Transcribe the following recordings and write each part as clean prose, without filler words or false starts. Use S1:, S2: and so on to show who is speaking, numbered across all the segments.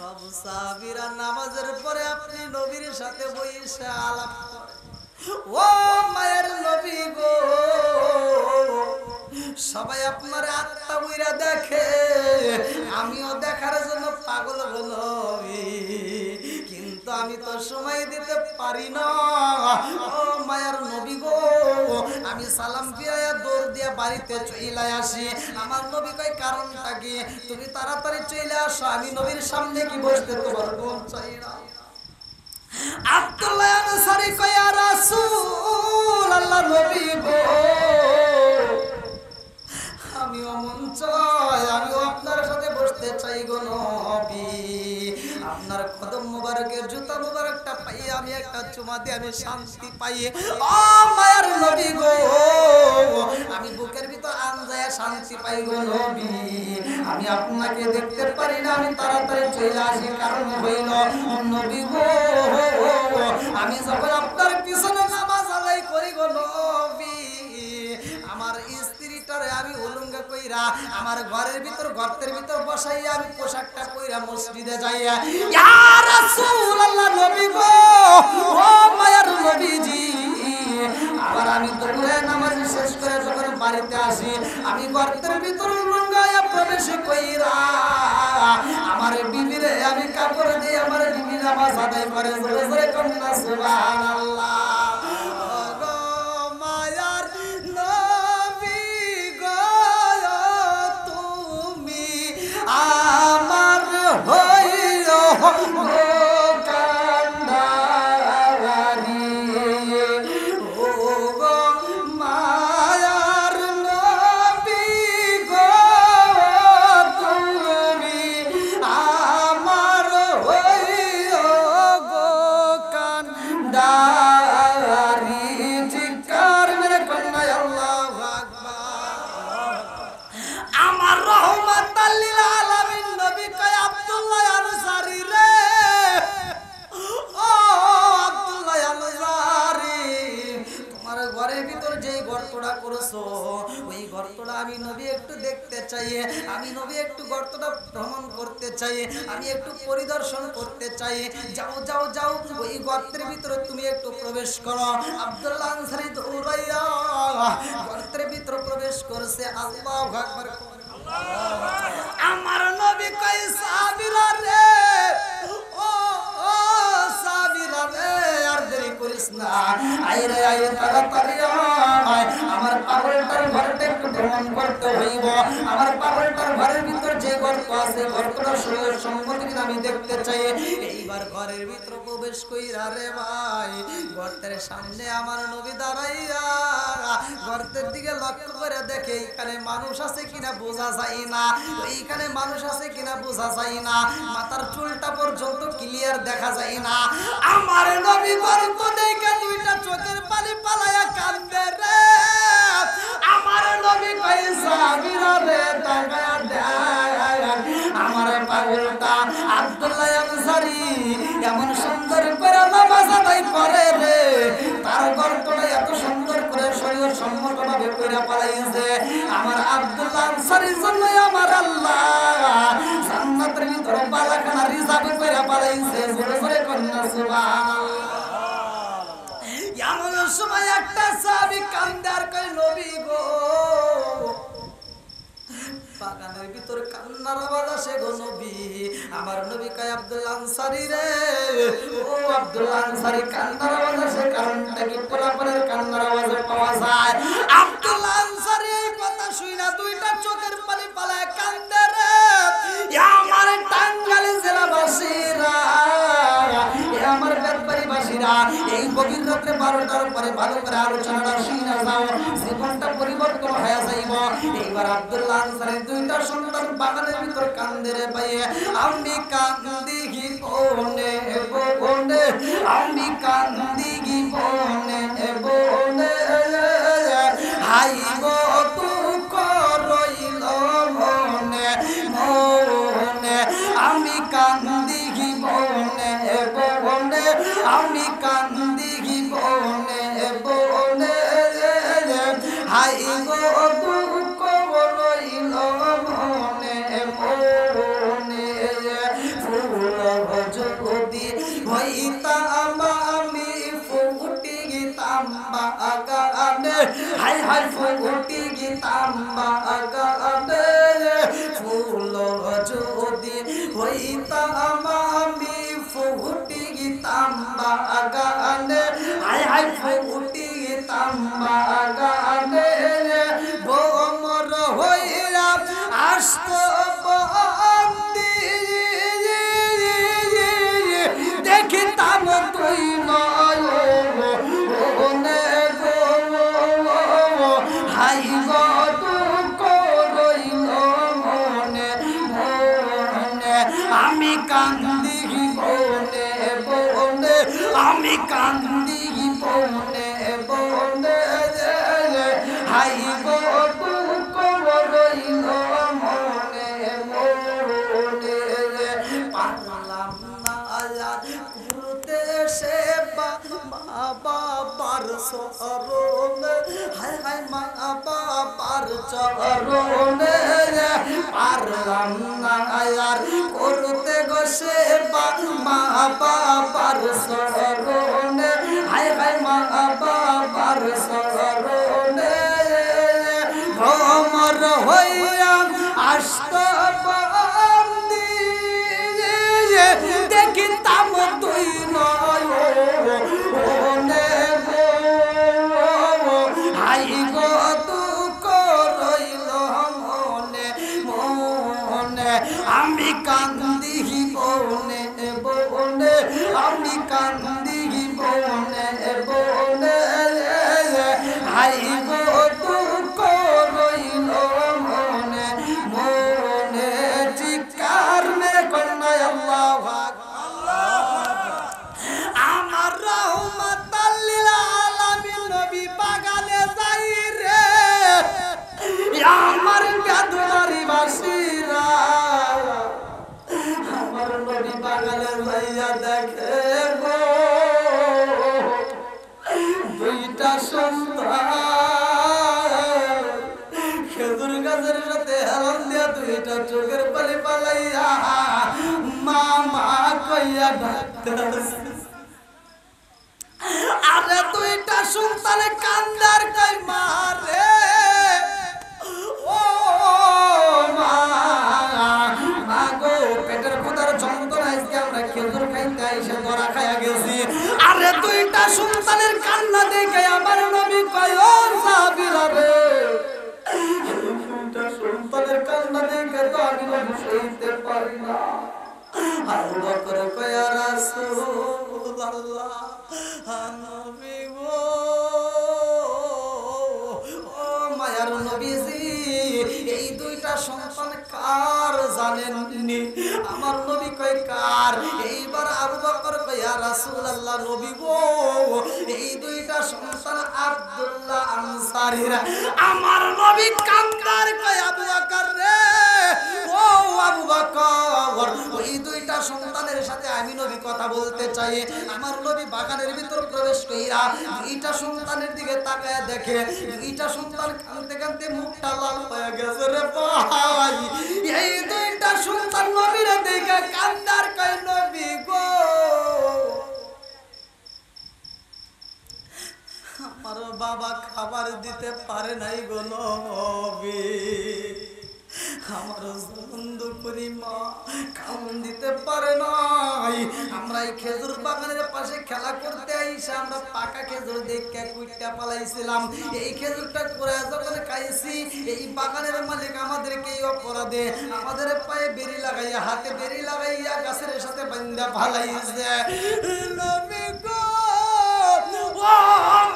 S1: সব সাহাবীরা নামাজের পরে আপনি নবীর সাথে বসে আলাপ করে, ও মায়ের নবী গো, সবাই আপনার আত্মা বইরা দেখে, আমিও দেখার জন্য পাগল হলো, কিন্তু আমি তো সময় দিতে পারি না। ও মায়ের নবী গো, আমি সালাম ফিরাইয়া দৌড় দিয়া বাড়িতে চলে আসি। আমার নবী কয় কারণটা কি? তুমি তাড়াতাড়ি চলে আসো, আমি নবীর সামনে কি বসতে তোমার মন চাই না। আব্দুল্লাহ আনসারী কয় ইয়া রাসূল আল্লাহ, নবী গো, আমিও মন চাই, আমিও আপনার সাথে বসতে চাই গো নবী। আপনার কদম মুবারকের জুতা মুবারকটা পাই, আমি একটা চুমা দিয়ে আমি শান্তি পাই। ও মায়ের নবী গো, আমি বুকের ভিতর আনজায়া শান্তি পাই গো নবী। আমি আপনাকে দেখতে পারি না, আমি তাড়াতাড়ি চলে আসি, কারণ হইল নবী গো, আমি যখন আপনার পিছনে নামাজ আদায় করি গো নবী, আমার স্ত্রীটারে আমি উলঙ্গ কইরা আমার ঘরের ভিতর গর্তের ভিতর বসাইয়া আমি পোশাকটা কইরা মসজিদে যাইয়া, ইয়া রাসূলুল্লাহ নবী গো, ও মায়ার নবীজি, আবার আমি দুপুরে নামাজ শেষ করে যখন বাড়িতে আসি, আমি গর্তের ভিতর উলঙ্গায়া প্রবেশ কইরা আমার বিবিরে আমি কাপড় দিয়ে আমার বিবি নামাজ আদায় করে, জোরে জোরে কন্যা সুবহানাল্লাহ। আমি নবী একটু গর্তটা ভ্রমণ করতে চাই, আমি একটু পরিদর্শন করতে চাই। যাও যাও যাও, ওই গর্তের ভিতরে তুমি একটু প্রবেশ করো। আব্দুল্লাহ আনসারী দৌড়াইয়া গর্তের ভিতরে প্রবেশ করছে। আল্লাহু আকবার। আমার নবী কই সাহাবীরা রে, ও সাহাবীরা রে, আর দেরি করিস না, আয় রে আয়, তাড়াতাড়ি আয়, আমার পাগলটার ঘরটা একটু ভ্রমণ করতে হইব। আমার পাগলটার ঘরের ভিতর যে গর্ত আছে, গর্তটা শরীরের সম্মতি কিনা আমি দেখতে চাই। এইবার ঘরের ভিতর প্রবেশ কইরা রে ভাই, গর্তের সামনে আমার নবী দাঁড়াইয়া গর্তের দিকে লক্ষ্য করে দেখে এখানে মানুষ আছে কিনা বোঝা যায় না, এইখানে মানুষ আছে কিনা বোঝা যায় না, মাথার চুলটা পর্যন্ত ক্লিয়ার দেখা যায় না। আমার নবী গর্ত দেখে দুইটা চোখের পানি পালায়া কাঁদে রে। আমার নবী কই সাহাবীরা রে, তাকায়া দেখ আমার পাগলটা আব্দুল্লাহ আনসারী এমন সুন্দর করে নামাজ আদায় করে রে, তার গর্তটা এত সুন্দর করে শরীর সম্মতভাবে কইরা পালাইছে। আমার আব্দুল্লাহ আনসারীর জন্য আমার আল্লাহ জান্নাতের ভিতরে বালাখানা রিজার্ভ কইরা পালাইছে। জোরে জোরে কন্যা সুবহানাল্লাহ। এমন সময় একটা সাহাবী কান্দে আর কই নবী গো, বাগানের ভিতর কান্নার আওয়াজ আসে গো নবী। আমার নবী কয় আব্দুল্লাহ আনসারী রে, ও আব্দুল্লাহ আনসারী, কান্নার আওয়াজ আসে, কারণটা কি? পোলাপনের কান্নার আওয়াজ পাওয়া যায়। আব্দুল্লাহ আনসারী এই কথা শুইনা দুইটা চোখের পানি পালায় কান্দে রে। আমার টাঙ্গাইল জেলাবাসীরা, আমার ব্যাপারীবাসীরা, এই গভীর রাত্রে 12টার পরে ভালো করে আলোচনাটা শুনে যাও, জীবনটা পরিবর্তন হয়ে যাইব। এইবার আব্দুল্লাহ আনসারী দুইটা সন্তান বাগানের ভিতর কান্দে রে ভাই। আমি কান্দি গি বনে বনে, আমি কান্দি গি বনে বনে, হাই গো দুঃখ রইল মনে মনে, আমি কান্দি গি বনে বনে, আমি কান্দি গি বনে বনে, হাই গো দুঃখ রইল মনে মনে, ফুল হাই হাই ফুটি গীতাম বাগানে ফুল যদি হইতাম আমি ফুটি গীতাম বাগানে হাই হাই ফুটি গীতাম বাগানে ভোমর হইয়া আসত দেখিতাম তুই নয়নে গো হাই গো দুঃখ রইল মনে মনে আমি কান্দি বনে বনে আমি কান্দি বনে বনে হাই গো দুঃখ রইল মনে মনে পারলাম না ঘুরতে সে বাবার চরণে হায় হায় মা বাবার চরণে পারলাম না আর করতে গো সে মা বাবার চরণে হায় হায় মা বাবার চরণে ভ্রমর হইয়া আসত দেখিতাম তুই নয়নে হাই গো দুঃখ রইল মনে মনে আমি কান্দি বনে বনে আমি কান্দি বনে বনে হাই গো দুঃখ রইল মনে মনে চিৎকার মে কন্যা আল্লাহ আমার রহমাতাল লিল আলামিন নবী বাগানে যাই রে আমার বেদনারি বাসীরা আমার নবী বাগানে যাইয়া দেখে গো দুইটা সন্তান খেজুর গাছের সাথে হেলান দিয়া দুইটা চোখের পানি পালাইয়া মামা কইয়া ডাক্তার আরে দুইটা সন্তানে কান্দার কই মারে ও মা গো পেটের ভেতর যন্ত্রণা আজকে আমরা খেজুর খাইতে এসে ধরা খাইয়া গেছি আরে দুইটা সন্তানের কান্না দেখে আমার নবী কয় ও সাবিরা রে দুইটা সন্তানের কান্না দেখে তো আমি নবী সইতে পারি না আবু বকর কয় ইয়া রাসূলুল্লাহ নবী গো ও মায়ার নবীজি এই দুইটা সন্তান কার জানেননি আমার নবী কয় কার এইবার আবু বকর কয় ইয়া রাসূলুল্লাহ নবী গো এই দুইটা সন্তান আব্দুল্লাহ আনসারীরা আমার নবী কান্দার কয় আবু বকর রে ও আবু বকর ওই দুইটা সন্তানের সাথে আমি নবী কথা বলতে চাই আমার নবী বাগানের ভিতর প্রবেশ কইরা দুইটা সন্তানের দিকে তাকায় দেখে দুইটা সন্তান কাঁদতে কাঁদতে মুখটা লাল হয়ে গেছে রে ভাই এই দুইটা সন্তান নবীর দিকে কান্দার কয় নবী গো আমার বাবা খাবার দিতে পারে নাই গো নবী আমার বন্ধু করি মা খাওন দিতে পারে নাই আমরা এই খেজুর বাগানের পাশে খেলা করতে আইসা আমরা পাকা খেজুর দেখে কুইটা পালাইছিলাম এই খেজুরটা করে যখন খাইছি এই বাগানের মালিক আমাদেরকে এই অপরাধে আমাদের পায়ে বেরি লাগাইয়া হাতে বেরি লাগাইয়া গাছের সাথে বান্ধা ফালাইছে নবী গো ও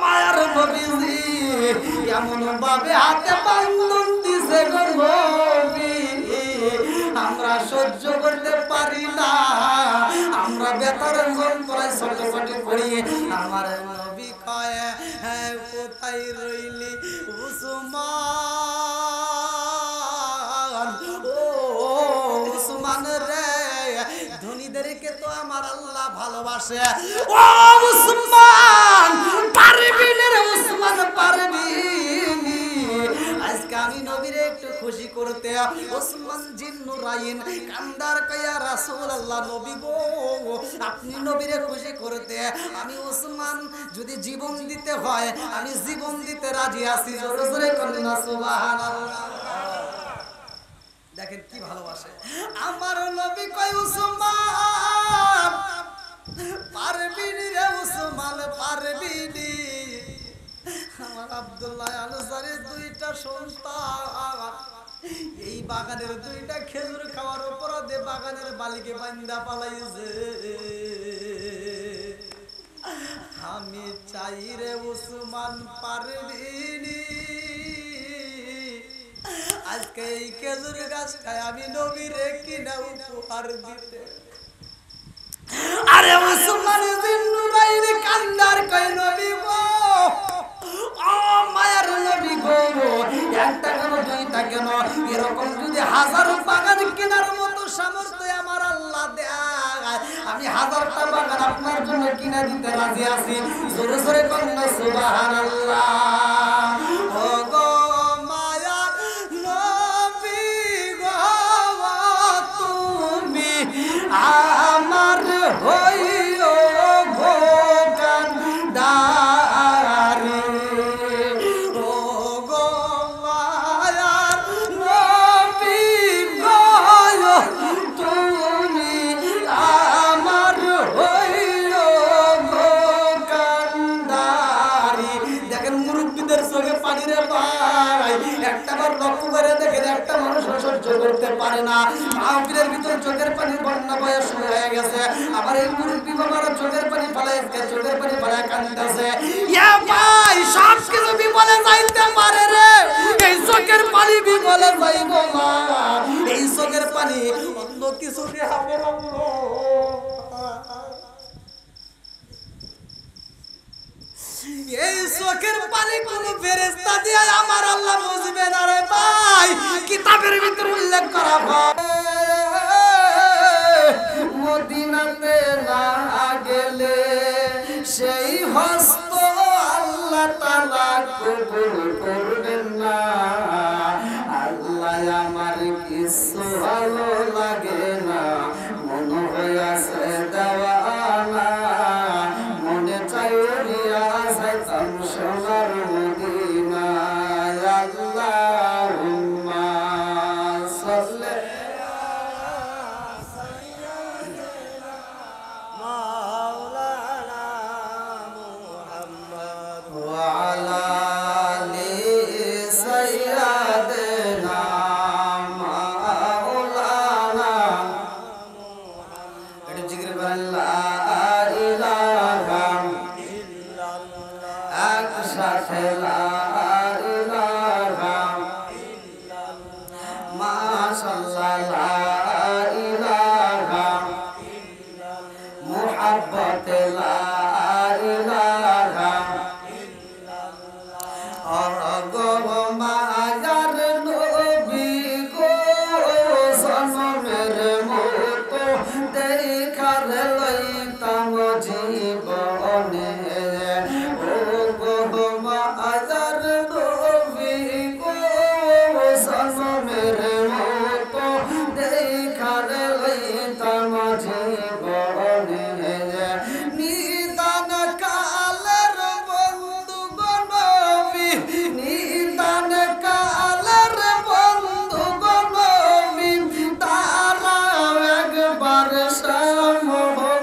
S1: মায়ার নবীজি এমন ভাবে হাতে বান্ধন দিছে গো নবী আমরা সহ্য করতে পারি না আমরা বেতার যন্ত্রণায় ছটফট করি আমার নবী কয় কোথায় রইলি উসমান ও উসমান রে ধনীদেরকে তো আমার আল্লাহ ভালোবাসে ও উসমান পারবি রে উসমান পারবি আজকে আমি নবীরে একটু খুশি করতে ওসমান জিন্নুরাইন কান্দার কয়া রাসূলুল্লাহ নবী গো আপনি নবীরে খুশি করতে আমি ওসমান যদি জীবন দিতে হয় আমি জীবন দিতে রাজি আছি জোরে জোরে বলেন না সুবহানাল্লাহ দেখেন কি ভালোবাসে আমার নবী কয় ওসমান পারবি রে ওসমান পারবি নি আমার আব্দুল্লাহ আনসারীর দুইটা সন্তান এই বাগানের দুইটা খেজুর খাওয়ার অপরাধে বাগানের বালিকে বান্দা পালাইছে আমি চাই রে ওসমান পারবি নি আজকে এই খেজুর গাছ খায় আমি নবীরে কিনা উপহার দিতে আরে ওসমান জিন্নুরাইন কান্দার কয় নবী গো ও মায়ার নবী গো একটা কেন দুইটা কেন এরকম যদি হাজারো বাগান কেনার মতো সামর্থ্য আমার আল্লাহ দেয় আমি হাজারটা বাগান আপনার জন্য কিনা দিতে রাজি আছি জোরে জোরে বলেন সুবহানাল্লাহ ও গো মায়ার নবী গো তুমি আমার হইও গো কান্দারি ও গো মায়ার নবী গো তুমি আমার হইও গো কান্দারি দেখেন মুরব্বিদের চোখে পানি রে ভাই একটাবার লক্ষ্য করে দেখেন একটা মানুষ সহ্য করতে পারে না মাহফিলের ভিতর চোখের পানি বন্যা বয়ে শুরু হয়ে গেছে আবার এই মুরব্বি বাবার চোখের পানি ফেলায় চোখের পানি ফেলায় কাঁদতেছে ইয়া ভাই সব কিছু বিপদে যাইতে পারে রে এই চোখের পানি বিপদে যাইব না এই চোখের পানি অন্য কিছু দিয়ে হবে না এই চোখের পানি কোন ফেরেশতা দিয়ে আমার আল্লাহ বুঝবে না রে ভাই কিতাবের ভিতর উল্লেখ করা হয় মদিনাতে না গেলে সেই হস্ত আল্লাহ তাআলা কবুল করবেন না আল্লাহ আমার কিছু ভালো লাগে না মনে হয় আছে দেওয়ানা মনে চাই সোনার মদিনা আল্লাহুম্মা সাল্লি আলা সাইয়্যিদিনা মাওলানা মুহাম্মদ ওয়া আলা আলি সাইয়্যিদিনা মাওলানা মুহাম্মদ এটা জিকির করেন লা ইলাহা সাথে লা ইলাহা ইল্লাল্লাহ মাশাআল্লাহ লা ইলাহা ইল্লাল্লাহ মুহাব্বতে লা ইলাহা ইল্লাল্লাহ গো মায়ার নবী গো সনমের মতো দেখার লইতাম জীবনে আজার নবী গো সনমের মতো দেখার লইতাম জীবনে নিদান কালের বন্ধু গো নবী নিদান কালের বন্ধু গো নবী তারা একবার সামনে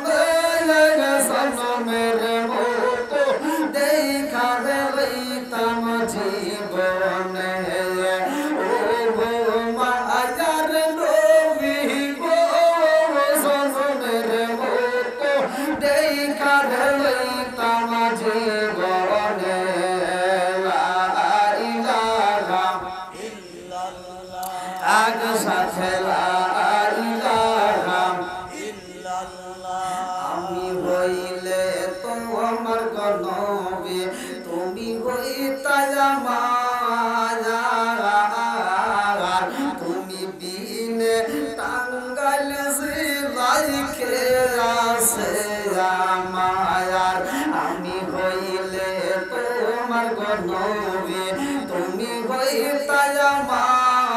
S1: সনমের মতো দেখার লইতাম জীবনে ও গো মায়ার নবী গো সনমের মতো দেখার লইতাম জীবনে লা ইলাহা ইল্লাল্লাহ আগ সাথে লা ইলাহা ইল্লাল্লাহ আমি হইলে তো আমার নবী তুমি হইতা আমার তুমি বিনে টাঙ্গাইল জিলাইকে আছে আমার আমি হইলে তোমার নবী তুমি হইতা আমার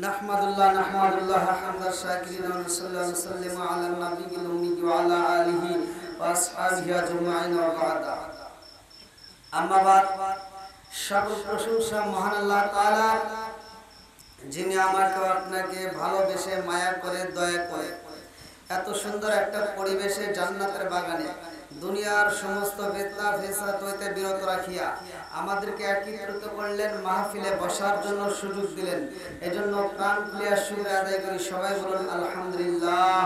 S1: নাহমাদুল্লাহ হামদাশ শাকিরিন ওয়া সাল্লাল্লাহু সাল্লামু আলা নাবিয়িল উম্মি ওয়া আলা আলিহি ওয়া আসহাবিহি আজমাইন ওয়া বা'দা। আম্মা বাদ, সকল প্রশংসা মহান আল্লাহ তাআলার, যিনি আমাকে আপনাকে ভালোবেসে মায়া করে দয়া করে এত সুন্দর একটা পরিবেশে জান্নাতের বাগানে দুনিয়ার সমস্ত ফিতনা ফিসাদ হইতে বিরত রাখিয়া আমাদেরকে একত্রিত করলেন, মাহফিলে বসার জন্য সুযোগ দিলেন। এজন্য প্রাণ খুলিয়া শুকরিয়া আদায় করি। সবাই বলুন আলহামদুলিল্লাহ।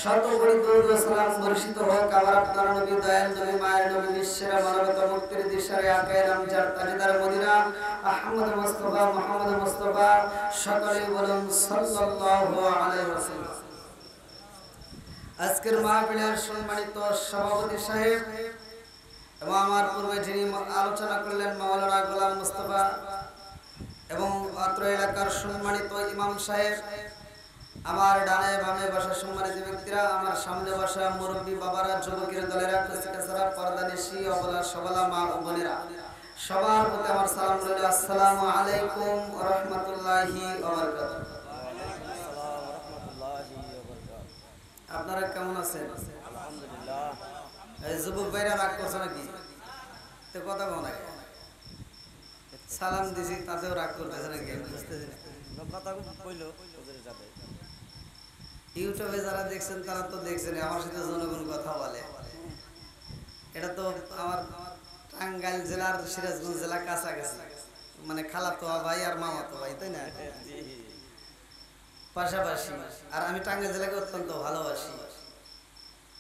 S1: শত কোটি দরুদ ও সালাম বর্ষিত হোক আমার আপনার নবী, দয়াল নবী, মায়ের নবী, বিশ্বের মানবতা মুক্তির দিশারে আকায়ে নামজার তাজদার মদিনা আহমদ মুস্তাফা মুহাম্মদ মুস্তাফা, সকলেই বলুন সাল্লাল্লাহু আলাইহি ওয়াসাল্লাম। আজকের মাহফিলের সম্মানিত সভাপতি সাহেব এবং আমার পূর্বে যিনি আলোচনা করলেন মাওলানা গোলাম মুস্তাফা, এবং অত্র এলাকার সম্মানিত ইমাম সাহেব, আমার ডানে বামে বসা সম্মানিত ব্যক্তিরা, আমার সামনে বসা মুরব্বী বাবারা, যুবকের দলেরা, কুচিকাচারা, পর্দানিশী, অবলা সবলা মা ও বোনেরা, সবার প্রতি আমার সালাম রইল। আসসালামু আলাইকুম ওয়া রাহমাতুল্লাহি ওয়া বারাকাতুহু। আপনারা কেমন আছেন?
S2: আলহামদুলিল্লাহ।
S1: এই যুবক ভাইরা রাগ করছে নাকি? তো কথা বল না, সালাম দিছি তাতেও রাগ করতেছে নাকি? বুঝতেছি না।
S2: কথা কইলো ওদের যাবে।
S1: ইউটিউবে যারা দেখছেন তারা তো দেখছেন, আমার সাথে জনগণ কথা বলে। এটা তো আমার টাঙ্গাইল জেলার সিরাজগঞ্জ জেলা কাছাকাছি, মানে খালাতো ভাই আর মামাতো ভাই, তাই না? পাশাপাশি। আর আমি টাঙ্গাইল জেলাকে অত্যন্ত ভালোবাসি।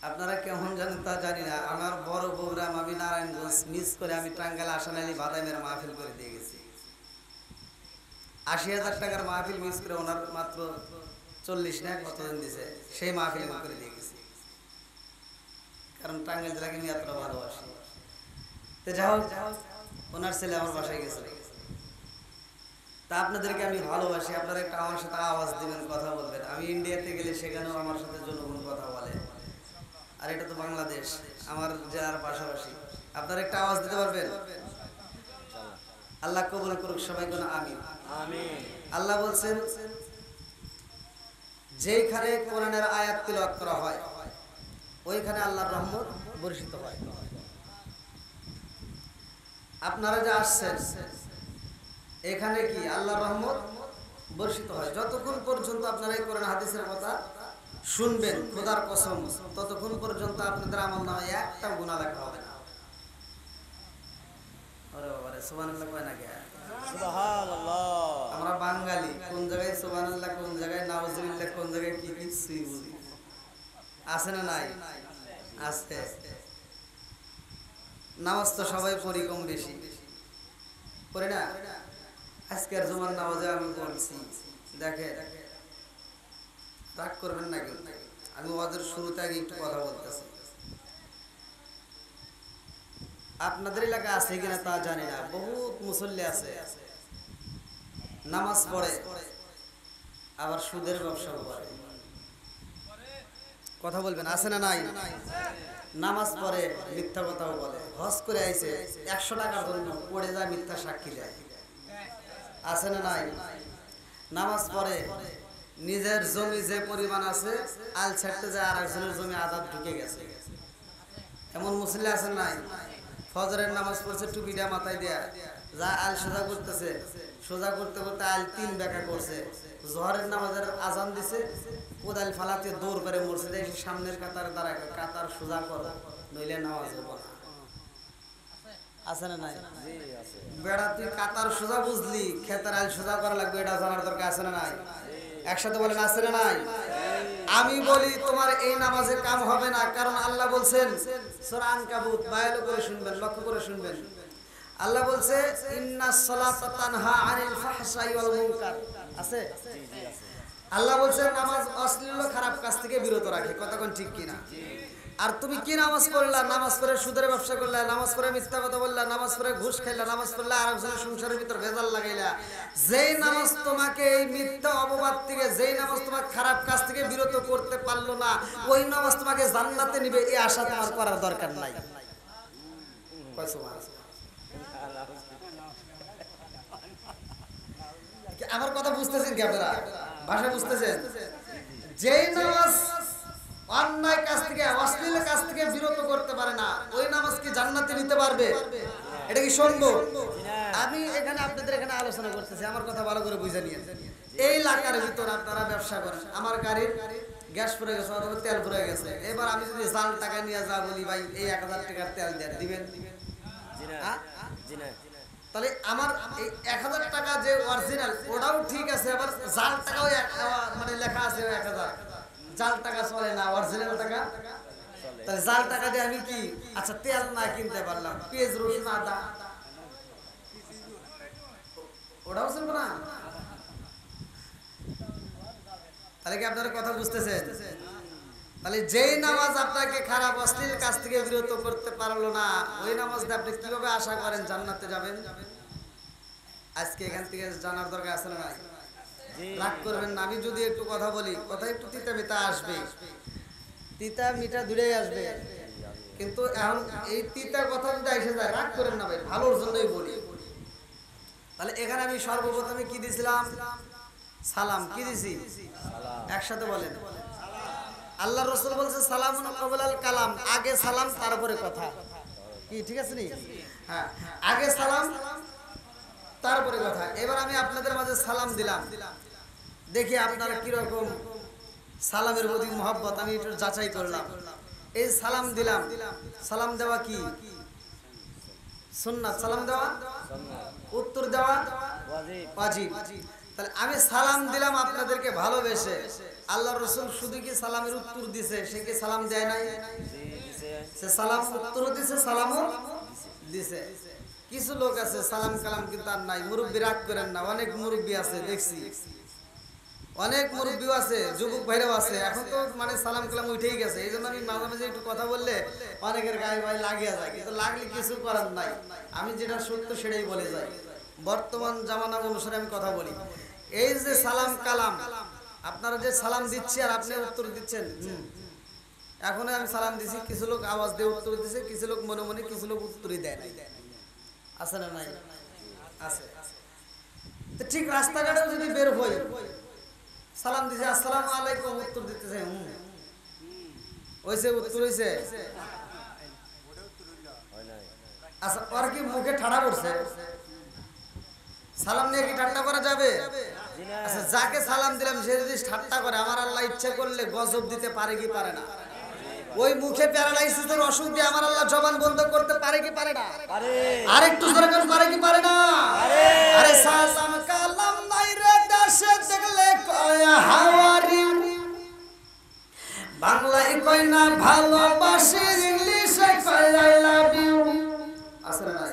S1: আপনারা কেমন জানেন তা জানি না, আমার বড় প্রোগ্রাম আমি নারায়ণগঞ্জ মিস করে আমি টাঙ্গাইল আসানালি বাদামের মাহফিল করে দিয়ে গেছি। ৮০,০০০ টাকার মাহফিল মিস করে ওনার মাত্র ৪০ না কতদিন দিছে, সেই মাহফিল করে দিয়ে গেছি। কারণ টাঙ্গাইল জেলাকে আমি এতটা ভালোবাসি। তো যাই হোক, ওনার ছেলে আমার বাসায় গেছে। তা আপনাদেরকে আমি ভালোবাসি, আপনারা একটা আমার সাথে আওয়াজ দিবেন, কথা বলবেন। আমি ইন্ডিয়াতে গেলে সেখানেও আমার সাথে জনগণ কথা বলে, আর এটা তো বাংলাদেশ, আমার জেলার পাশাপাশি। আপনারা একটা আওয়াজ দিতে পারবেন? আল্লাহ কবুল করুক, সবাই কোন আমিন।
S2: আমিন।
S1: আল্লাহ বলছেন, যেইখানে কোরআনের আয়াত তিলাওয়াত করা হয় ওইখানে আল্লাহর রহমত বর্ষিত হয়। আপনারা যে আসছেন এখানে কি আল্লাহর রহমত বর্ষিত হয়। যতক্ষণ পর্যন্ত আপনারা এই কোরআন হাদিসের কথা শুনবেন, খোদার কসম, ততক্ষণ পর্যন্ত আপনাদের আমলনামায় একটা গুনাহ লেখা হবে না। আরে বাবা রে, সুবহানাল্লাহ কয় না কে?
S2: সুবহানাল্লাহ।
S1: আমরা বাঙালি, কোন জায়গায় সুবহানাল্লাহ, কোন জায়গায় নাউজুবিল্লাহ, কোন জায়গায় কি কিছুই বুঝি। আছে না নাই? আছে। নামাজ তো সবাই পড়ি কম বেশি, পড়ি না? আজকের জুমার নামাজে আমি বলছি, দেখে রাগ করবেন না কিন্তু, আমি ওদের শুরুতে আগে একটু কথা বলতেছি। আপনাদের এলাকা আছে কিনা তা জানি না, বহুত মুসল্লি আছে নামাজ পড়ে আবার সুদের ব্যবসা করে। কথা বলবেন, আছে না নাই? নামাজ পড়ে মিথ্যা কথাও বলে, হজ করে আইছে 100 টাকার জন্য পড়ে যায়, মিথ্যা সাক্ষী দেয়। আছে না নাই? নামাজ পড়ে নিজের জমি যে পরিমাণ আছে আল ছাড়তে যায় আর একজনের জমি আদাত ঢুকে গেছে, এমন মুসল্লি আছে নাই? ফজরের নামাজ পড়ছে, টুপিটা মাথায় দেয়া, যা আল সোজা করতেছে, সোজা করতে করতে আল 3 বেঁকা করছে। জোহরের নামাজের আজান দিছে, কোদাল ফালাতে দৌড় করে মরছে, দেখি সামনের কাতারে দাঁড়ায়, কাতার সোজা কর নইলে নামাজ হবে না। আছে না নাই? বেড়া তুই কাতার সোজা বুঝলি, খেতার আল সোজা করা লাগবে, এটা জানার দরকার আছে না নাই? একসাথে বলেন, আছে না নাই? আমি বলি তোমার এই নামাজে কাম হবে না, কারণ আল্লাহ বলছেন সূরা আনকাবুত, ভালো করে শুনবেন, লক্ষ্য করে শুনবেন। আল্লাহ বলছে ইন্নাস সালাতা তানহা আনিল ফাহশাই ওয়াল মুনকার। আছে? আল্লাহ বলছে নামাজ অশ্লীল খারাপ কাজ থেকে বিরত রাখে। কথা কোন ঠিক কিনা? আর তুমি কি নামাজ পড়লা? নামাজ পড়ে সুদের ব্যবসা করলা, নামাজ পড়ে মিথ্যা কথা বললা, নামাজ পড়ে ঘুষ খাইলা, নামাজ পড়লে আরেকজনের সংসারের ভিতর ভেজাল লাগাইলা। যেই নামাজ তোমাকে এই মিথ্যা অপবাদ থেকে, যেই নামাজ তোমাকে খারাপ কাজ থেকে বিরত করতে পারলো না, ওই নামাজ তোমাকে জান্নাতে নিবে, এই আশা তোমার করার দরকার নাই। আমার কথা বুঝতেছেন কি আপনারা? ভাষা বুঝতেছেন? যেই নামাজ অন্যায় কাজ থেকে অশ্লীল কাজ থেকে বিরত করতে পারে না, ওই নামাজ কি জান্নাতে নিতে পারবে? এটা কি সম্ভব? আমি এখানে আপনাদের এখানে আলোচনা করতেছি, আমার কথা ভালো করে বুঝে নিয়ে। এই এলাকার ভিতর আপনারা ব্যবসা করেন, আমার গাড়ির গ্যাস পড়ে গেছে অথবা তেল পড়ে গেছে, এবার আমি যদি জাল টাকা নিয়ে যা বলি ভাই এই 1000 টাকার তেল দেন, দিবেন? তাহলে আমার এই 1000 টাকা যে অরিজিনাল ওটাও ঠিক আছে, আবার জাল টাকাও মানে লেখা আছে 1000, জাল টাকা চলে না, অরিজিনাল টাকা। তাহলে জাল টাকা দিয়ে আমি কি আচ্ছা তেল না কিনতে পারলাম, পেঁয়াজ রসুন আদা ওটাও চলবে না? তাহলে কি আপনারা কথা বুঝতেছেন? তাহলে যেই নামাজ আপনাকে খারাপ অশ্লীল কাজ থেকে বিরত করতে পারলো না, ওই নামাজ দিয়ে আপনি কিভাবে আশা করেন জান্নাতে যাবেন? আজকে এখান থেকে জানার দরকার আছে না? রাগ করবেন না, আমি যদি একটু কথা বলি, কথা একটু তিতা মিঠা আসবে, তিতা মিঠা দূরেই আসবে, কিন্তু এখন এই তিতা কথা যদি এসে যায় রাগ করেন না ভাই, ভালোর জন্যই বলি। তাহলে এখানে আমি সর্বপ্রথমে কি দিছিলাম? সালাম। কি দিছি? একসাথে বলেন। আল্লাহ রাসূল বলছে সালামুন ক্বাবলাল কালাম, আগে সালাম তারপরে কথা। কি ঠিক আছে নি? হ্যাঁ, আগে সালাম তারপরে কথা। এবার আমি আপনাদের মাঝে সালাম দিলাম, দেখি আপনারা কি রকম সালামের প্রতি মহব্বত আমি একটু যাচাই করলাম। এই সালাম দিলাম, সালাম দেওয়া কি সুন্নাত? সালাম দেওয়া উত্তর দেওয়া ওয়াজিব। তাহলে আমি সালাম দিলাম আপনাদেরকে ভালোবেসে, আল্লাহ রাসূল শুধু কি সালামের উত্তর দিছে, সে কি সালাম দেয় নাই? সে সালাম উত্তর দিছে, সালামও দিছে। কিছু লোক আছে সালাম কালাম কিন্তু আর নাই। মুরব্বী রাগ করেন না, অনেক মুরব্বী আছে দেখছি, অনেক মুরব্বীও আছে, যুবক ভাইরাও আছে, এখন তো মানে সালাম কালাম উঠেই গেছে। এই জন্য আমি মাঝে মাঝে একটু কথা বললে অনেকের গায়ে ভাই লাগিয়ে যায়, কিন্তু লাগলে কিছু করার নাই, আমি যেটা সত্য সেটাই বলে যাই। বর্তমান জামানা অনুসারে আমি কথা বলি। এই যে সালাম কালাম, আপনারা যে সালাম দিচ্ছি আর আপনি উত্তর দিচ্ছেন, এখন আমি সালাম দিছি, কিছু লোক আওয়াজ দিয়ে উত্তর দিচ্ছে, কিছু লোক মনে মনে, কিছু লোক উত্তরই দেয় না। আছে না নাই? আছে। তো ঠিক রাস্তাঘাটেও যদি বের হই, সালাম দিছে আসসালামু আলাইকুম, উত্তর দিতেছে ওইসে উত্তর হইছে। আচ্ছা, ওর কি মুখে ঠাড়া পড়ছে? সালাম নিয়ে কি ঠাট্টা করা যাবে? আচ্ছা, যাকে সালাম দিলাম সে যদি ঠাট্টা করে, আমার আল্লাহ ইচ্ছা করলে গজব দিতে পারে কি পারে না? ওই মুখে প্যারালাইসিসের অসুখ দিয়ে আমার আল্লাহ জবান বন্ধ করতে পারে কি পারে না? আরেকটু জোরে করে পারে কি পারে না? আরে সালাম কালাম নাই রে দেশে দেখলে কয় হাওয়ারি, বাংলায় কয় না ভালোবাসি, ইংলিশে কয় আই লাভ ইউ। আসলে নাই?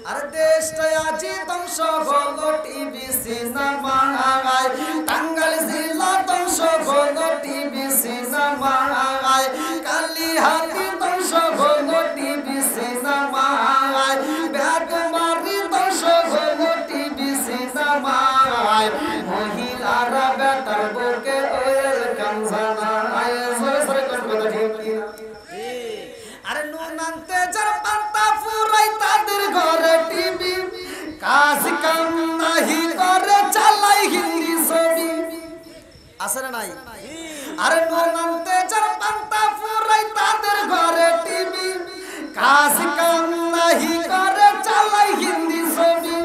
S1: আরে দেশটা আজি ধ্বংস হলো টিভি সিনেমায়, টাঙ্গাইল জেলা ধ্বংস হলো টিভি সিনেমায়, কালীহাতি ধ্বংস হলো টিভি সিনেমায়, ব্যাগমারি ধ্বংস হলো টিভি সিনেমায়, মহিলারা বেটার বুকে ওয়েলকাম জানায়। আরে নুন আনতে যার পান্তা ফুরাই তাদের ঘরে টিভি, কাজ কাম নাহি করে চালাই হিন্দি ছবি। আছে না নাই? আরে নুন আনতে যার পান্তা ফুরাই তাদের ঘরে টিভি, কাজ কাম নাহি করে চালাই হিন্দি ছবি।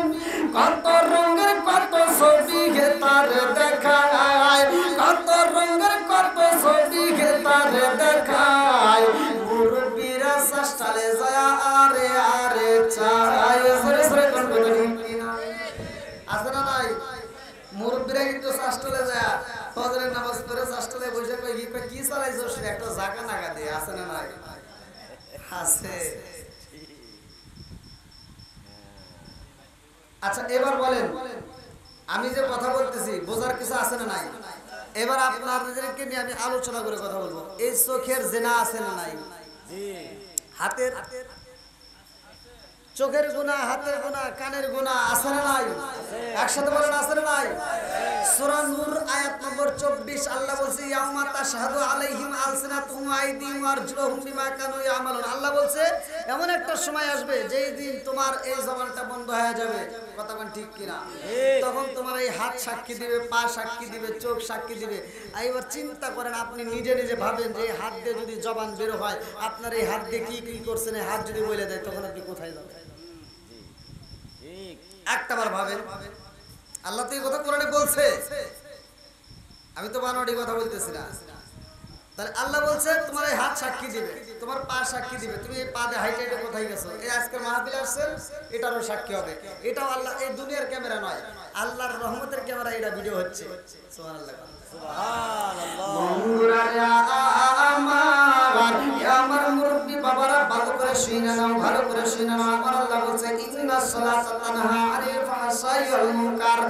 S1: কত রঙের কত ছবি গে তার দেখায়, কত রঙের কত ছবি গে তার দেখায়, মুরব্বীরা সাস্টালে যায় আরে আরে চায়। সরে সরে কোন কথা ঠিক না? আছে না নাই? মুরব্বীরা কিন্তু সাস্টালে যায়, ফজরের নামাজ পড়ে সাস্টালে বসে কই কি চালাইছস রে, একটা জাকা নাগা দে। আছে না নাই? আছে। আচ্ছা, এবার বলেন, আমি যে কথা বলতেছি বোঝার কিছু আছে না নাই? এবার আপনাদেরকে নিয়ে আমি আলোচনা করে কথা বলবো। এই চোখের জেনা আছে না নাই? হাতের চোখের গুনাহ, হাতের গুনাহ, কানের গুনাহ আছে না নাই? একসাথে বলেন আছে না নাই? সূরা নূর আয়াত নম্বর 24 আল্লাহ বলছে ইয়াউমা তাশহাদু আলাইহিম আলসিনাতুহুম ওয়া আইদিহিম ওয়া আরজুলুহুম বিমা কানু ইয়ামালুন। আল্লাহ বলছে এমন একটা সময় আসবে যেই দিন তোমার এই জবানটা বন্ধ হয়ে যাবে, কতক্ষণ ঠিক কিনা?
S2: ঠিক।
S1: তখন তোমার এই হাত সাক্ষী দিবে, পা সাক্ষী দিবে, চোখ সাক্ষী দিবে। এবার চিন্তা করেন, আপনি নিজে নিজে ভাবেন যে এই হাত দিয়ে যদি জবান বের হয়, আপনার এই হাত দিয়ে কি কি করছেন, এই হাত যদি বলে দেয়, তখন আপনি কোথায় যাবেন?
S2: ঠিক।
S1: একটাবার ভাবেন। আল্লাহ তো এই কথা কোরআনে বলছে, আমি তো বানোয়াটি কথা বলতেছি না। তাহলে আল্লাহ বলছে তোমার এই হাত সাক্ষী দিবে, তোমার পা সাক্ষী দিবে, তুমি এই পা দিয়ে হাইটে হাইটে কোথায় গেছো, এই আজকের মাহফিলে আসছেন, এটারও সাক্ষী হবে। এটাও আল্লাহ, এই দুনিয়ার ক্যামেরা নয়, আল্লাহর রহমতের ক্যামেরা, এটা ভিডিও হচ্ছে। সুবহানাল্লাহ।
S2: সুবহানাল্লাহ।
S1: বন্ধুরা আমার মুরব্বি বাবারা ভালো করে শুনে নাও, ভালো করে শুনে নাও। আমার আল্লাহ বলছে ইন্নাস সালাতা তানহা আনিল ফাহশাই ওয়াল মুনকার,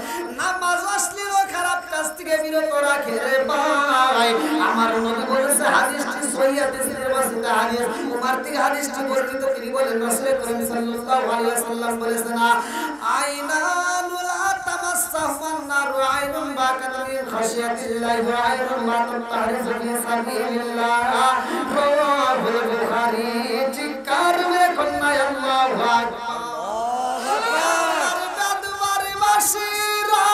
S1: নামাজ অশ্লীল ও খারাপ কাজ থেকে বিরত রাখে রে ভাই। আমার নবী বলেছে, হাদিসটি সহিহ হাদিসের বাসিতা হাদিস, উমর থেকে হাদিসটি বর্ণিত, তিনি বলেন রাসূল করিম সাল্লাল্লাহু আলাইহি ওয়াসাল্লাম বলেছেন, আইনানুল তামাসসাহু নারু আইনুন বাকাত মিন খাশিয়াতিল্লাহি ওয়া আইনুন মা তাহরিজু ফি সাবিলিল্লাহ। রাওয়াহুল বুখারী। চিৎকার মেরে কন্যা আল্লাহু আকবার। দাদুবাড়ি বাসীরা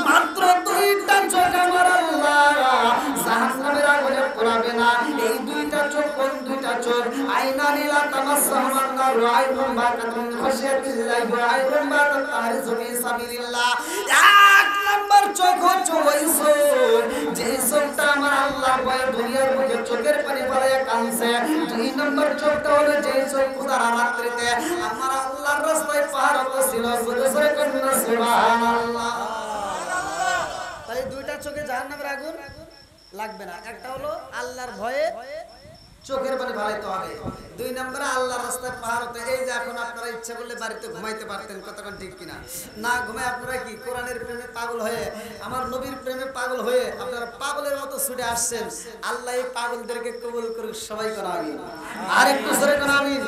S1: মাত্র দুইটা চোখ আমার আল্লাহ জাহান্নামের আগুনে পোড়াবে না। এই দুইটা চোখ কোন দুইটা চোখ? আইনানি লা তামাসসাহু নারু আইনুন বাকাত মিন খাশিয়াতিল্লাহি ওয়া আইনুন মা তাহরিজু ফি সাবিলিল্লাহ। এক নাম্বার চোখ হচ্ছে ওই চোখ, যে চোখটা আমার আল্লাহ ভয়ে দুনিয়ার বুকে চোখের পানি ফেলাইয়া কাঁদছে। দুই নম্বর চোখটা হলো যে চোখ খোদার রাত্রিতে আমার আল্লাহর রাস্তায় পাহাড় ছিল। সুবহানাল্লাহ। তাই দুইটা চোখে জাহান্নামের আগুন লাগবে না। একটা হলো আল্লাহর ভয়ে চোখের পানি ফেলাইতে হবে, দুই নম্বরে আল্লাহর রাস্তায় পাহাড় হতে। এই যে এখন আপনারা ইচ্ছা করলে বাড়িতে ঘুমাইতে পারতেন, কতক্ষণ ঠিক কিনা? না ঘুমায় আপনারা কি কোরআনের প্রেমে পাগল হয়ে, আমার নবীর প্রেমে পাগল হয়ে আপনারা পাগলের মতো ছুটে আসছেন। আল্লাহ এই পাগলদেরকে কবুল করুক, সবাই করা আমিন। আর একটু জোরে করা আমিন।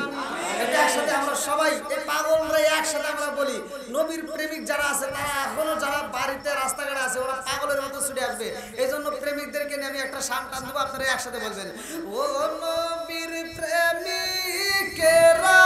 S1: এটা একসাথে আমরা সবাই এই পাগলরা একসাথে আমরা বলি, নবীর প্রেমিক যারা আছে তারা এখনো যারা বাড়িতে রাস্তাঘাটে আছে, ওরা পাগলের মতো ছুটে আসবে। এই জন্য প্রেমিকদেরকে নিয়ে আমি একটা শান টান দেবো, আপনারা একসাথে বলবেন, ও নবীর প্রেমিকেরা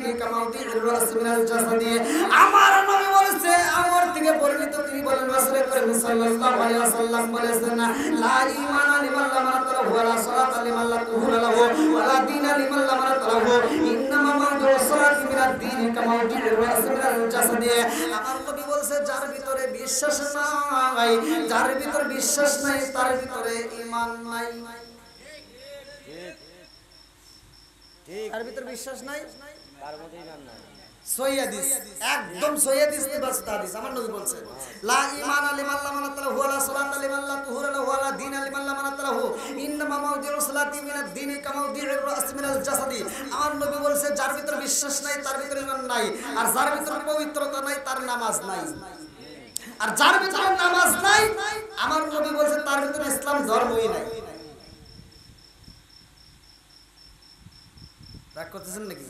S1: দ্বীনি কামাউদিউর রাস মিনাল জাসাদি। আমার নবী বলেছে, আমার থেকে বর্ণিত, তিনি বলেন রাসূল করিম সাল্লাল্লাহু আলাইহি ওয়াসাল্লাম বলেছেন, লা ঈমানা লিমান লা মারাতাহু ওয়া লা সালাতা লিমান লা তুহুরা লাহু ওয়া লা দীনা লিমান লা মারাতাহু ইন্নামা মাউদুস সালাতি মিনাদ দ্বীনি কামাউদিউর রাস মিনাল জাসাদি। আমার নবী বলেছে, যার ভিতরে বিশ্বাস নাই, যার ভিতরে বিশ্বাস নাই তার ভিতরে ঈমান নাই।
S2: ঠিক
S1: তার ভিতরে বিশ্বাস নাই,
S2: তার মধ্যে ইমান নাই।
S1: সহিহ হাদিস, একদম সহিহ হাদিস নিবাসিত হাদিস। আমার নবী বলছেন, লা ঈমানা লিমান লা মানাতাহু ওয়া লা সালাতা লিমান লা তুহুরা লাহু ওয়া লা দীনা লিমান লা মানাতাহু ইন্নামা মাউদিউস সালাতি মিনাদ দীনি কামাউদিউর রাস মিনাল জাসাদি। আমার নবী বলেছে, যার ভিতরে বিশ্বাস নাই তার ভিতরে ঈমান নাই, আর যার ভিতরে পবিত্রতা নাই তার নামাজ নাই। আর যার ভিতরে নামাজ নাই, আমার নবী বলেছে তার ভিতরে ইসলাম ধর্মই নাই। রাগ করতেছেন নাকি?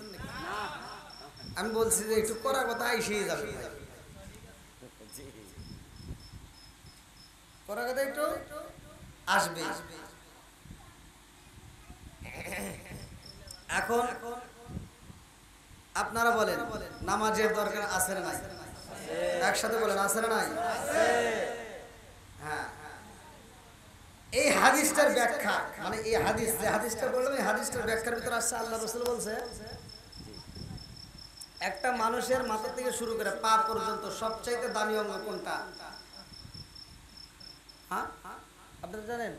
S1: আমি বলছি যে একটু করা কথা আইসেই যাবে,
S2: জি
S1: করা কথা একটু আসবে। এখন আপনারা বলেন, নামাজের দরকার আছে না নাই? একসাথে বলেন, আছে না নাই? হ্যাঁ, এই হাদিসটার ব্যাখ্যা, মানে এই হাদিস, যে হাদিসটা বললাম, এই হাদিসটার ব্যাখ্যার ভিতরে আসছে, আল্লাহ রাসূল বলছে, একটা মানুষের মাথা থেকে শুরু করে পা পর্যন্ত সবচাইতে দামি অঙ্গ কোনটা? হ্যাঁ, আপনারা জানেন?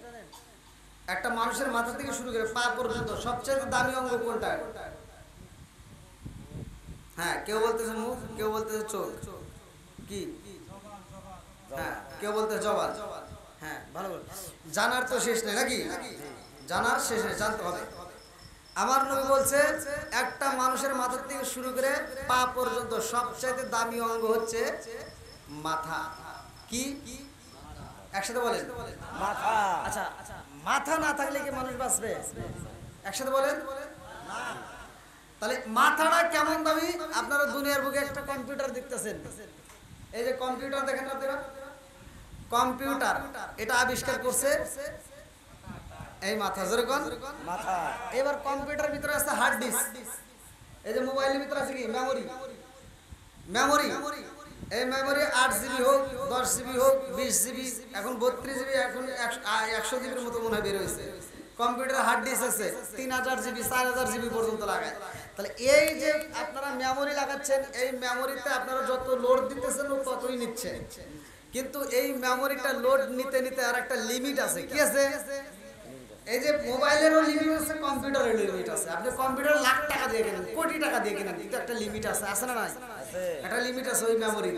S1: একটা মানুষের মাথা থেকে শুরু করে পা পর্যন্ত সবচাইতে দামি অঙ্গ কোনটা? হ্যাঁ, কেউ বলতেছে মুখ, কেউ বলতেছে চোখ, কি? হ্যাঁ, কেউ বলতেছে জবান। হ্যাঁ, ভালো বল। জানার তো শেষ নেই নাকি? জানার শেষ নেই, জানতে হবে। আমার নবী বলছে, একটা মানুষের মাথা থেকে শুরু করে পা পর্যন্ত সবচাইতে দামি অঙ্গ হচ্ছে মাথা। কি? একসাথে বলেন,
S2: মাথা।
S1: আচ্ছা, মাথা না থাকলে কি মানুষ বাঁচবে? একসাথে বলেন। তাহলে মাথাটা কেমন দামি? আপনারা দুনিয়ার বুকে একটা কম্পিউটার দেখতেছেন, এই যে কম্পিউটার দেখেন আপনারা, কম্পিউটার এটা আবিষ্কার করছে এই মাথা, যেরকম
S2: মাথা।
S1: এবার কম্পিউটার ভিতরে আছে হার্ড ডিস্ক, এই যে মোবাইলের ভিতরে আছে কি মেমোরি, মেমোরি। এই মেমোরি 8 জিবি হোক, 10 জিবি হোক, 20 জিবি, এখন 32 জিবি, এখন 100 জিবির মতো মনে হয় বের হয়েছে। কম্পিউটার হার্ড ডিস্ক আছে 3000 জিবি, 4000 জিবি পর্যন্ত লাগায়। তাহলে এই যে আপনারা মেমোরি লাগাচ্ছেন, এই মেমোরিতে আপনারা যত লোড দিতেছেন ও ততই নিচ্ছেন, কিন্তু এই মেমোরিটা লোড নিতে নিতে আর একটা লিমিট আছে। কি আছে? এই যে মোবাইলেরও লিমিট আছে, কম্পিউটারের লিমিট আছে। আপনি কম্পিউটার লাখ টাকা দিয়ে কেনেন, কোটি টাকা দিয়ে কেনেন, কিন্তু একটা লিমিট আছে, আছে না নাই? একটা লিমিট আছে ওই মেমোরি,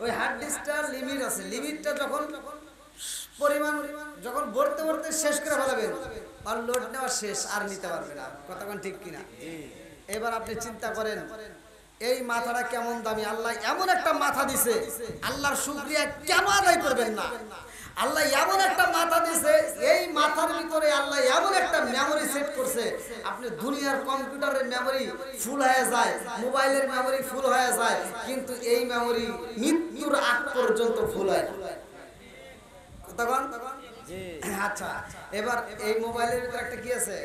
S1: ওই হার্ড ডিস্কটার লিমিট আছে। লিমিটটা যখন পরিমাণ যখন ভরতে ভরতে শেষ করে ফেলাবেন, আর লোড নেওয়া শেষ, আর নিতে পারবে না। কতক্ষণ ঠিক কিনা? এবার আপনি চিন্তা করেন, এই মাথাটা কেমন দামি। আল্লাহ এমন একটা মাথা দিছে, আল্লাহর শুকরিয়া কেন আদায় করবেন না? আল্লাহ এমন একটা মাথা দিছে, এই মাথার ভিতরে আল্লাহ এমন একটা মেমোরি সেট করছে, আপনি দুনিয়ার কম্পিউটারের মেমোরি ফুল হয়ে যায়, মোবাইলের মেমোরি ফুল হয়ে যায়, কিন্তু এই মেমোরি মৃত্যুর আগ পর্যন্ত ফুল হয়। তখন আচ্ছা, এবার এই মোবাইলের ভিতরে একটা কি আছে?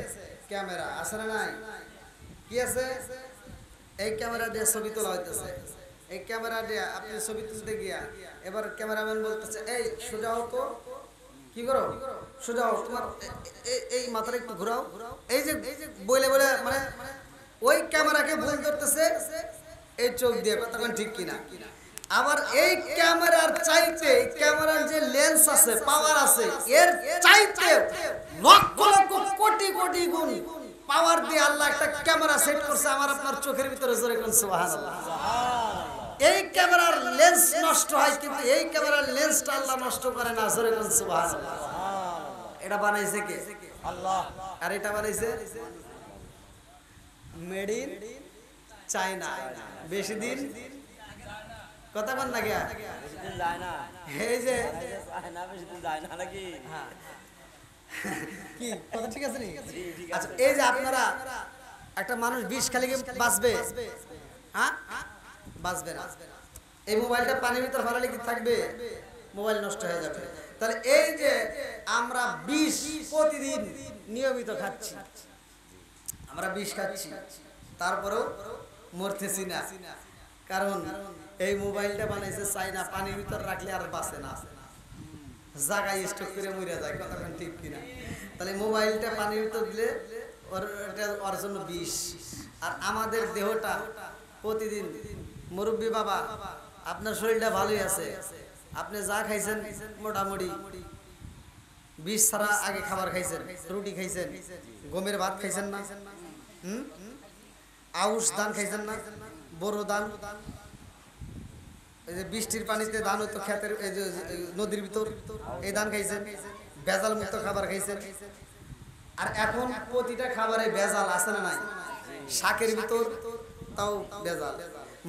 S1: ক্যামেরা আছে না নাই? কি আছে? এই ক্যামেরা দিয়ে ছবি তোলা হইতেছে। এই ক্যামেরা দিয়ে আপনি ছবি তুলতে গিয়া এবার ক্যামেরাম্যান বলতেছে, এই সোজা হও তো, কি করো, সোজা হও, তোমার এই মাথাটা একটু ঘোরাও। এই যে বলে বলে মানে ওই ক্যামেরাকে ভুল করতেছে এই চোখ দিয়ে। তখন ঠিক কিনা? আবার এই ক্যামেরার চাইতে, ক্যামেরার যে লেন্স আছে, পাওয়ার আছে, এর চাইতে লক্ষ লক্ষ কোটি কোটি গুণ পাওয়ার দিয়ে আল্লাহ একটা ক্যামেরা সেট করছে আমার আপনার চোখের ভিতরে। জোরে কোন সুবহানাল্লাহ। এই ক্যামেরার লেন্স নষ্ট হয়, কিন্তু এই ক্যামেরার লেন্সটা আল্লাহ নষ্ট করে না। জোরে কোন সুবহানাল্লাহ। এটা বানাইছে কে?
S2: আল্লাহ।
S1: আর এটা বানাইছে মেড ইন চায়না। বেশি দিন কথা বল না গিয়া,
S2: বেশি দিন যায় না।
S1: এই যে
S2: না, বেশি দিন যায় না নাকি?
S1: কি কথা ঠিক আছে নি?
S2: ঠিক
S1: আচ্ছা, এই যে আপনারা একটা মানুষ 20 খালি বাঁচবে? হ্যাঁ, বাঁচবে না। এই মোবাইলটা পানির ভিতর ফেলালে কি থাকবে? মোবাইল নষ্ট হয়ে যাবে। তাহলে এই যে আমরা 20 প্রতিদিন নিয়মিত খাচ্ছি, আমরা 20 খাচ্ছি, তারপরেও মরতেছি না, কারণ এই মোবাইলটা বানাইছে চাইনা, পানির ভিতর রাখলে আর বাঁচে না, জায়গায় স্টক করে মরে যায়, কতক্ষণ ঠিক কিনা। তাহলে মোবাইলটা পানির ভিতর দিলে ওর জন্য বিষ। আর আমাদের দেহটা প্রতিদিন, মুরব্বী বাবা আপনার শরীরটা ভালোই আছে, আপনি যা খাইছেন মোটামুটি বিষ ছাড়া আগে খাবার খাইছেন, রুটি খাইছেন, গমের ভাত খাইছেন না, আউশ ধান খাইছেন না, বড় ধান, এই যে বৃষ্টির পানিতে ধান হইতো ক্ষেতের, এই যে নদীর ভিতর, এই ধান খাইছেন, ভেজাল মুক্ত খাবার খাইছেন। আর এখন প্রতিটা খাবারে ভেজাল আছে না নাই? শাকের ভিতর তাও ভেজাল,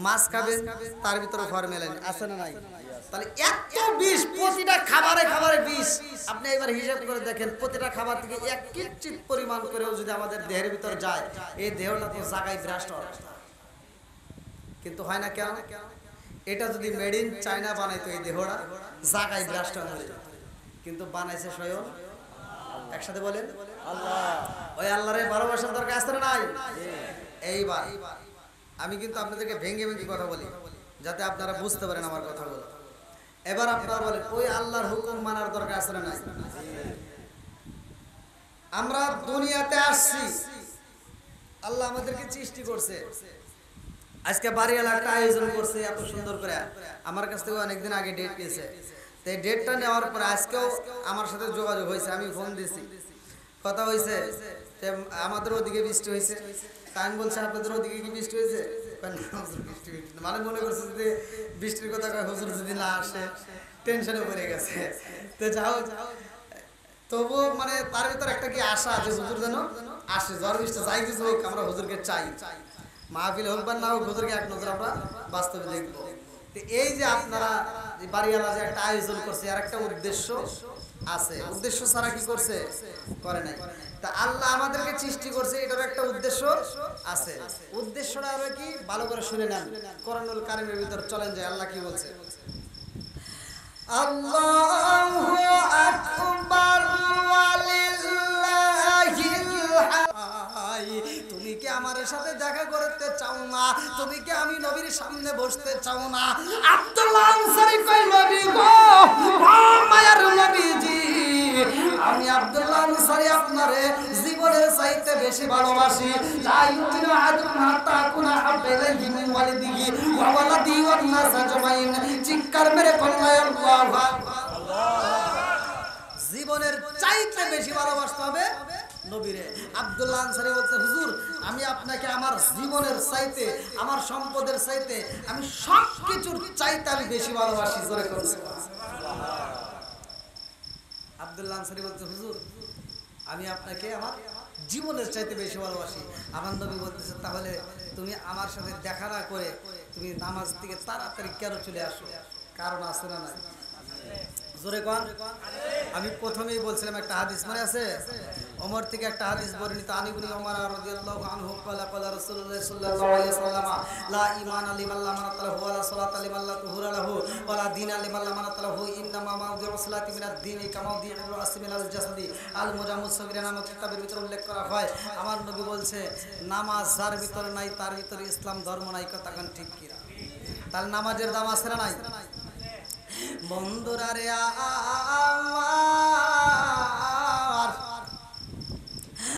S1: মাছ খাবেন তার ভিতরে ফরমেলিন আছে না নাই? তাহলে এত বিষ, প্রতিটা খাবারে খাবারে বিষ। আপনি এবার হিসাব করে দেখেন, প্রতিটা খাবার থেকে এক কিঞ্চিত পরিমাণ করেও যদি আমাদের দেহের ভিতর যায়, এই দেহটা তো জায়গায় বিরাষ্ট হয়, কিন্তু হয় না কেন? এটা যদি মেড ইন চায়না বানাইতো, এই দেহটা জায়গায় বিরাষ্ট হয়ে যেত, কিন্তু বানাইছে স্বয়ং। একসাথে বলেন আল্লাহ। ওই আল্লাহরে ভালোবাসার দরকার আছে না নাই? এইবার আমি কিন্তু আপনাদেরকে ভেঙে ভেঙে কথা বলি যাতে আপনারা বুঝতে পারেন আমার কথাগুলো। এবার আপনারা বলেন, ওই আল্লাহর হুকুম মানার দরকার আছে না নাই? আমরা দুনিয়াতে আসছি, আল্লাহ আমাদেরকে সৃষ্টি করছে, আজকে বাড়িওয়ালা একটা আয়োজন করছে এত সুন্দর করে, আমার কাছ থেকে অনেকদিন আগে ডেট পেয়েছে। তো এই ডেটটা নেওয়ার পরে আজকেও আমার সাথে যোগাযোগ হয়েছে, আমি ফোন দিয়েছি, কথা হয়েছে আমাদের ওদিকে বৃষ্টি হয়েছে। আমি বলছি আপনাদের ওদিকে কি বৃষ্টি হয়েছে? মানে মনে করছে যে বৃষ্টির কথা কয়, হুজুর যদি না আসে টেনশনে পড়ে গেছে। তো যাও, তবুও মানে তার ভিতরে একটা কি আশা যে হুজুর যেন আসে, ঝড় বৃষ্টি যাই কিছু হোক, আমরা হুজুরকে চাই, মাহফিল হোক বা না হোক, হুজুরকে এক নজর আমরা বাস্তবে দেখবো। এই যে আপনারা বাড়িওয়ালা যে একটা আয়োজন করছে, আর একটা উদ্দেশ্য আছে, উদ্দেশ্য ছাড়া কি করছে? করে নাই। তা আল্লাহ আমাদেরকে সৃষ্টি করছে, এটার একটা উদ্দেশ্য আছে। উদ্দেশ্যটা হলো কি? ভালো করে শুনে নেন, কোরআনুল কারীমের ভিতর চলেন যায়, আল্লাহ কি বলছে? আল্লাহু আকবার ওয়ালিল্লাহিল হামদ। তুমি কি আমার সাথে দেখা করতে চাও না? তুমি কি আমি নবীর সামনে বসতে চাও না? আব্দুল্লাহ আনসারী কই, নবী গো, ও মায়ার নবীজি, আমি আব্দুল্লাহ আনসারী আপনারে জীবনের চাইতে বেশি ভালোবাসি। লা ইউমিনু আহাদুকুম হাত্তা আকুনা হাব্বা ইলাইহি মিন ওয়ালিদিহি ওয়া ওয়ালাদিহি ওয়ান নাস আজমাইন। চিৎকার মেরে বললেন আল্লাহু আকবার। জীবনের চাইতে বেশি ভালোবাসতে হবে নবীরে। আব্দুল্লাহ আনসারী বলতে, হুজুর আমি আপনাকে আমার জীবনের চাইতে, আমার সম্পদের চাইতে, আমি সব কিছুর চাইতে আমি বেশি ভালোবাসি। জোরে করুন সুবহানাল্লাহ। আব্দুল্লাহ আনসারী বলতে, হুজুর আমি আপনাকে আমার জীবনের চাইতে বেশি ভালোবাসি। আমার নবী বলতেছে, তাহলে তুমি আমার সাথে দেখা না করে তুমি নামাজ থেকে তাড়াতাড়ি কেন চলে আসো? কারণ আছে না নাই? জোরে কোন। আমি প্রথমেই বলছিলাম একটা হাদিস মনে আছে, ওমর থেকে একটা হাদিস বর্ণিত, আনিবনি ওমর রাদিয়াল্লাহু আনহু ক্বালা ক্বালা রাসূলুল্লাহ সাল্লাল্লাহু আলাইহি ওয়াসাল্লাম, লা ঈমান লিমান লা মানাতালাহু ওয়া লা সালাতা লিমান লা তুহুরা লাহু ওয়া লা দীনা লিমান লা মানাতালাহু। ইন্নামা মাউযিউ সালাতি মিনাদ দীনি কামাউযিউ রাসি মিনাল জাসাদি। আল মুজাম্মুস সাগীরা নামক কিতাবের ভিতরে উল্লেখ করা হয়, আমার নবী বলছে, নামাজ যার ভিতরে নাই তার ভিতরে ইসলাম ধর্ম নাই। কথাখান ঠিক কিনা? তাহলে নামাজের দাম আছে না নাই? বন্ধুরা রে আমার